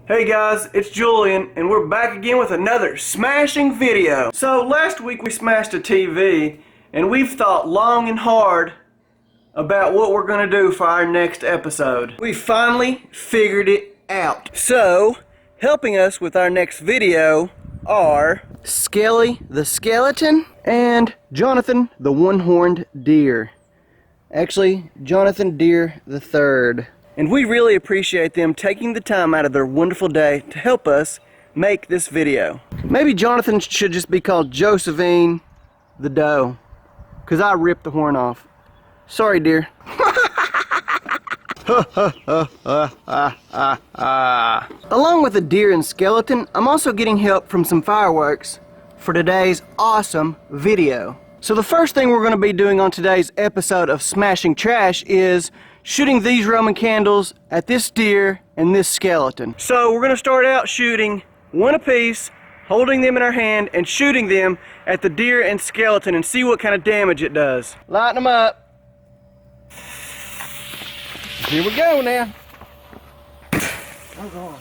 Hey guys, it's Julian, and we're back again with another smashing video. So last week we smashed a TV, and we've thought long and hard about what we're going to do for our next episode. We finally figured it out. So, helping us with our next video are Skelly the Skeleton and Jonathan the One-Horned Deer. Actually, Jonathan Deer the Third. And we really appreciate them taking the time out of their wonderful day to help us make this video. Maybe Jonathan should just be called Josephine the Doe, because I ripped the horn off. Sorry, dear. Along with the deer and skeleton, I'm also getting help from some fireworks for today's awesome video. So the first thing we're going to be doing on today's episode of Smashing Trash is shooting these Roman candles at this deer and this skeleton. So we're going to start out shooting one apiece, holding them in our hand and shooting them at the deer and skeleton and see what kind of damage it does. Lighten them up. Here we go now. Oh God.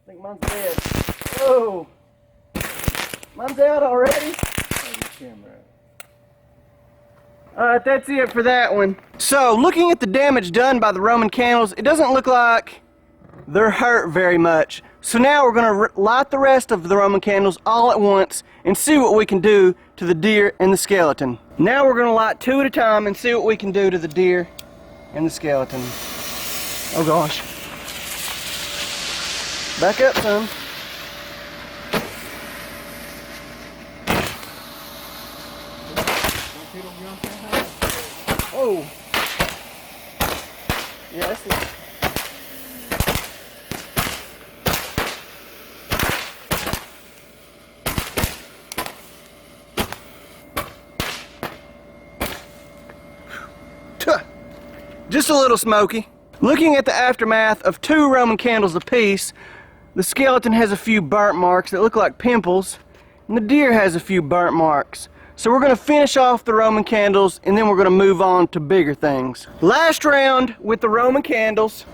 I think mine's dead. Oh, mine's out already. Alright, that's it for that one. So, looking at the damage done by the Roman candles, it doesn't look like they're hurt very much. So now we're going to light the rest of the Roman candles all at once and see what we can do to the deer and the skeleton. Now we're going to light two at a time and see what we can do to the deer and the skeleton. Oh gosh. Back up some. Oh. Yeah, that's it. Just a little smoky. Looking at the aftermath of two Roman candles apiece, the skeleton has a few burnt marks that look like pimples, and the deer has a few burnt marks. So we're going to finish off the Roman candles, and then we're going to move on to bigger things. Last round with the Roman candles.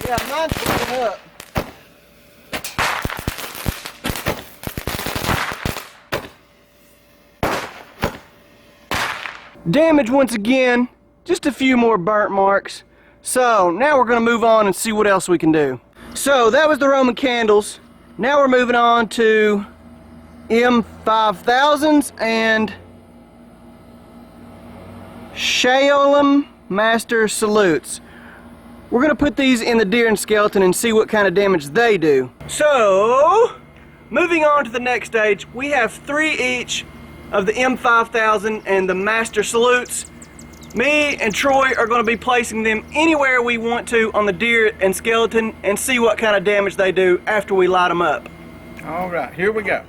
Yeah, mine's burning up. Damage once again, just a few more burnt marks. So now we're going to move on and see what else we can do. So that was the Roman candles. Now we're moving on to M5000s and Shalom Master Salutes. We're going to put these in the deer and skeleton and see what kind of damage they do. So, moving on to the next stage, we have three each of the M5000 and the Master Salutes. Me and Troy are going to be placing them anywhere we want to on the deer and skeleton and see what kind of damage they do after we light them up. Alright, here we go.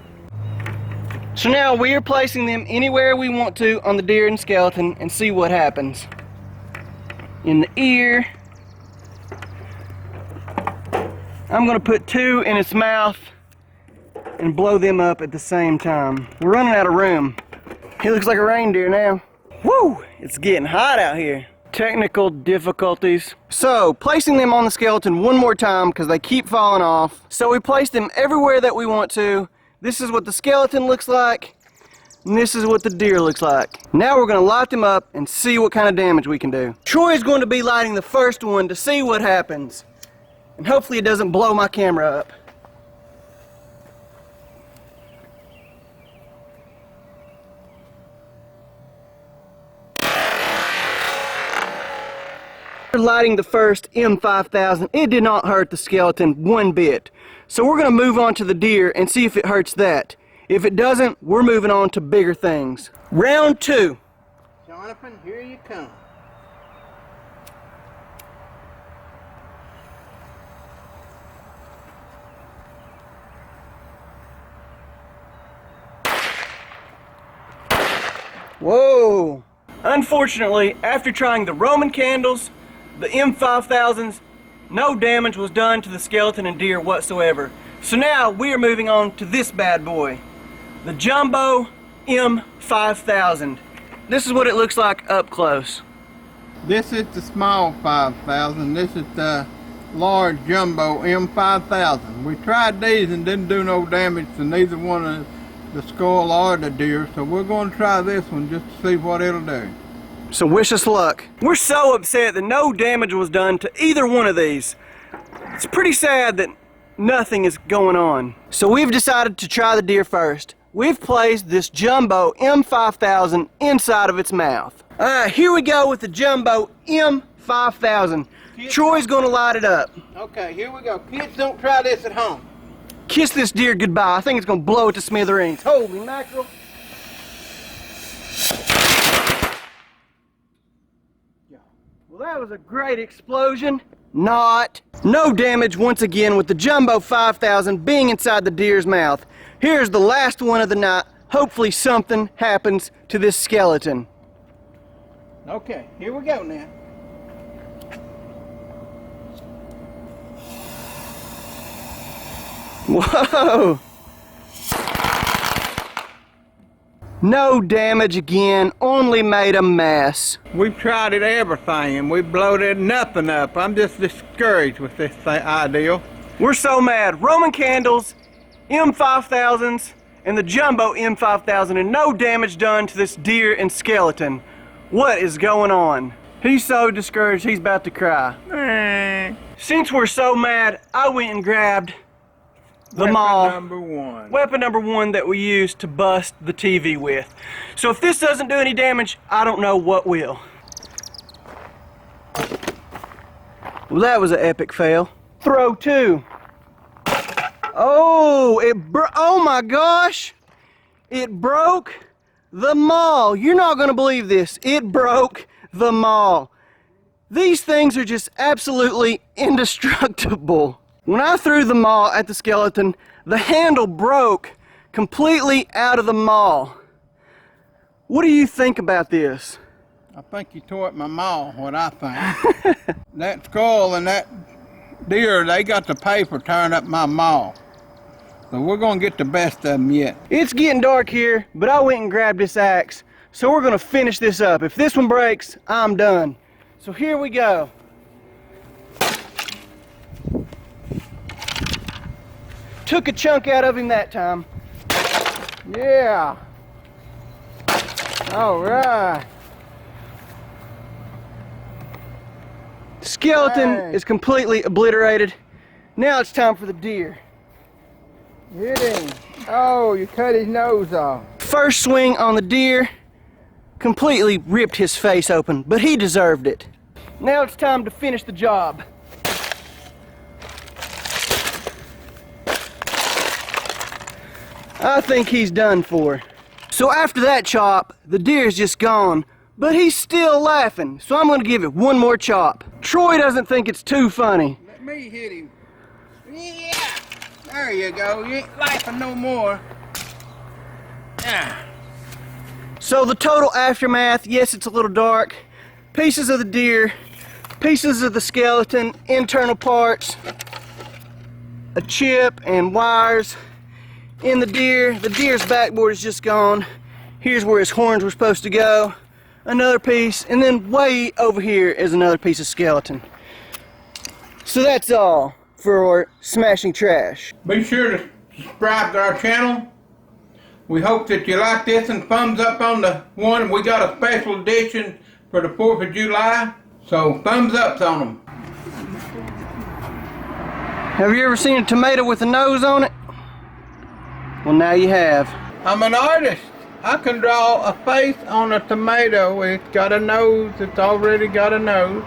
So now we are placing them anywhere we want to on the deer and skeleton and see what happens. In the ear. I'm going to put two in its mouth and blow them up at the same time. We're running out of room. He looks like a reindeer now. Woo! It's getting hot out here. Technical difficulties. So, placing them on the skeleton one more time because they keep falling off. So we place them everywhere that we want to. This is what the skeleton looks like, and this is what the deer looks like. Now we're going to light them up and see what kind of damage we can do. Troy is going to be lighting the first one to see what happens. And hopefully it doesn't blow my camera up. Lighting the first M5000, it did not hurt the skeleton one bit. So we're going to move on to the deer and see if it hurts that. If it doesn't, we're moving on to bigger things. Round two. Jonathan, here you come. Whoa! Unfortunately, after trying the Roman candles, the M5000s, no damage was done to the skeleton and deer whatsoever. So now we are moving on to this bad boy, the Jumbo M5000. This is what it looks like up close. This is the small 5000. This is the large jumbo M5000. We tried these and didn't do no damage to neither one of the skull or the deer, so we're going to try this one just to see what it'll do. So wish us luck. We're so upset that no damage was done to either one of these. It's pretty sad that nothing is going on. So we've decided to try the deer first. We've placed this Jumbo M5000 inside of its mouth. Alright, here we go with the Jumbo M5000. Troy's gonna light it up. Okay, here we go. Kids, don't try this at home. Kiss this deer goodbye. I think it's gonna blow it to smithereens. Holy mackerel. Well, that was a great explosion. Not. No damage once again with the Jumbo 5000 being inside the deer's mouth. Here's the last one of the night. Hopefully something happens to this skeleton. Okay, here we go now. Whoa! No damage again, only made a mess. We've tried it everything and we've bloated nothing up. I'm just discouraged with this idea. We're so mad. Roman candles, M5000s, and the Jumbo M5000, and no damage done to this deer and skeleton. What is going on? He's so discouraged he's about to cry. Since we're so mad, I went and grabbed the maul. Weapon number one that we used to bust the TV with. So if this doesn't do any damage, I don't know what will. Well, that was an epic fail. Throw two. Oh, oh my gosh! It broke the maul. You're not gonna believe this. It broke the maul. These things are just absolutely indestructible. When I threw the maul at the skeleton, the handle broke completely out of the maul. What do you think about this? I think you tore up my maw, what I think. That skull and that deer, they got to pay for tearing up my maw. So we're gonna get the best of them yet. It's getting dark here, but I went and grabbed this axe. So we're gonna finish this up. If this one breaks, I'm done. So here we go. Took a chunk out of him that time. Yeah. All right. Skeleton is completely obliterated. Now it's time for the deer. Hit him. Oh, you cut his nose off. First swing on the deer, completely ripped his face open, but he deserved it. Now it's time to finish the job. I think he's done for. So after that chop, the deer's just gone, but he's still laughing, so I'm gonna give it one more chop. Troy doesn't think it's too funny. Let me hit him. Yeah. There you go. You ain't laughing no more. Yeah. So the total aftermath, yes, it's a little dark. Pieces of the deer, pieces of the skeleton, internal parts, a chip and wires. In the deer's backboard is just gone. Here's where his horns were supposed to go. Another piece, and then way over here is another piece of skeleton. So that's all for Smashing Trash. Be sure to subscribe to our channel. We hope that you like this, and thumbs up on the one. We got a special edition for the 4th of July, so thumbs ups on them. Have you ever seen a tomato with a nose on it? Well, now you have. I'm an artist. I can draw a face on a tomato. It's got a nose. It's already got a nose.